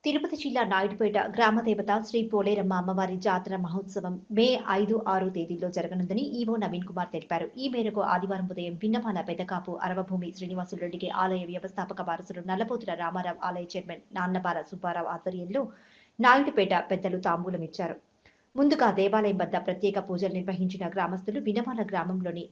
తిరుపతి జిల్లా నాయుడుపేట గ్రామదేవత శ్రీ పోలేరమ్మ అమ్మవారి జాతర మహోత్సవం మే 5-6 తేదీల్లో జరగనుందని ఈవో నవీన్ కుమార్ తెలిపారు. ఈ మేరకు ఆదివారం ఉదయం భిన్నపాల పెద్దకాపు అరవభూమి శ్రీనివాసులరెడ్డికి ఆలయ వ్యవస్థాపక వారసుడు నల్లపోతుల రామారావు ఆలయ చైర్మన్ నాన్నబాల సుబ్బారావు ఆధ్వర్యంలో నాయుడుపేట పెద్దలు తాంబూలమిచ్చారు. ముందుగా దేవాలయం వద్ద ప్రత్యేక పూజలు నిర్వహించిన గ్రామస్తులు భిన్నపాల గ్రామంలోని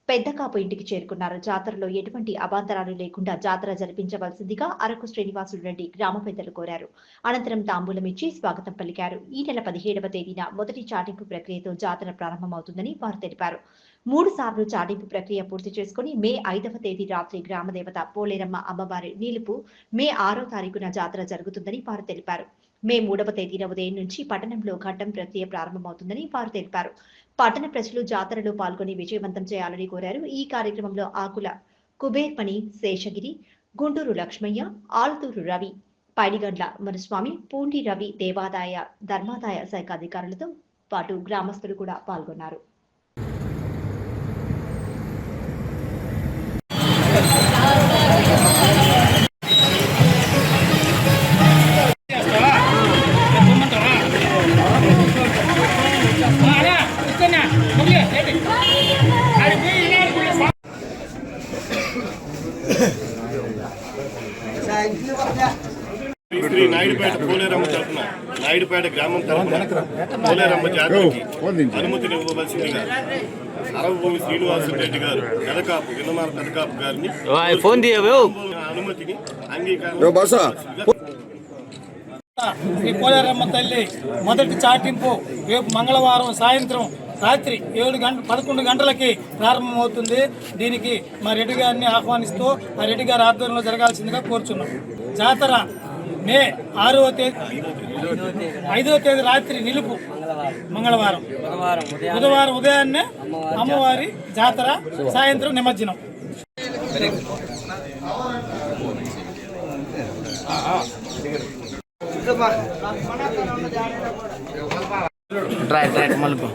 పెద్దకాపు ఇంటికి చేరుకున్నారు. జాతరలో ఎటువంటి అవాంతరాలు లేకుండా జాతర జరిపించవలసిందిగా అరకు శ్రీనివాసులు రెడ్డి గ్రామ పెద్దలు కోరారు. అనంతరం తాంబూలం ఇచ్చి స్వాగతం పలికారు. ఈ నెల 17వ తేదీన మొదటి చాటింపు ప్రక్రియతో జాతర ప్రారంభమవుతుందని వారు తెలిపారు. 3 సార్లు చాటింపు ప్రక్రియ పూర్తి చేసుకుని మే 5వ తేదీ రాత్రి గ్రామదేవత పోలేరమ్మ అమ్మవారి నిలుపు మే 6వ తారీఖున జాతర జరుగుతుందని వారు తెలిపారు. మే 3వ తేదీన ఉదయం నుంచి పట్టణంలో ఘట్టం ప్రక్రియ ప్రారంభమవుతుందని వారు తెలిపారు. పట్టణ ప్రజలు జాతరలో పాల్గొని విజయవంతం చేయాలని కోరారు. ఈ కార్యక్రమంలో ఆకుల కుబేర్మణి శేషగిరి, గుంటూరు లక్ష్మయ్య, ఆల్తూరు రవి, పైడిగండ్ల మునుస్వామి, పూండి రవి దేవాదాయ ధర్మాదాయ శాఖ అధికారులతో పాటు గ్రామస్తులు కూడా పాల్గొన్నారు. శ్రీ నాయుడుపేట పోలేరమ్మ తరఫున నాయుడుపేట గ్రామం తరఫున పోలేరమ్మ జాతరకి అనుమతిని ఇవ్వవలసిందిగా అరవభూమి శ్రీనివాసులరెడ్డి గారు పెదకాపు విన్నమాల పెదకాపు గారిని అనుమతిని అంగీకారం. శ్రీ పోలేరమ్మ తల్లి మొదటి చాటింపు రేపు మంగళవారం సాయంత్రం రాత్రి 11 గంటలకి ప్రారంభమవుతుంది. దీనికి మా రెడ్డి గారిని ఆహ్వానిస్తూ ఆ రెడ్డి గారి ఆధ్వర్యంలో జరగాల్సిందిగా కోరుచున్నాం. జాతర మే 5వ తేదీ రాత్రి నిలుపు మంగళవారం, బుధవారం ఉదయాన్నే అమ్మవారి జాతర, సాయంత్రం నిమజ్జనం. మలుపు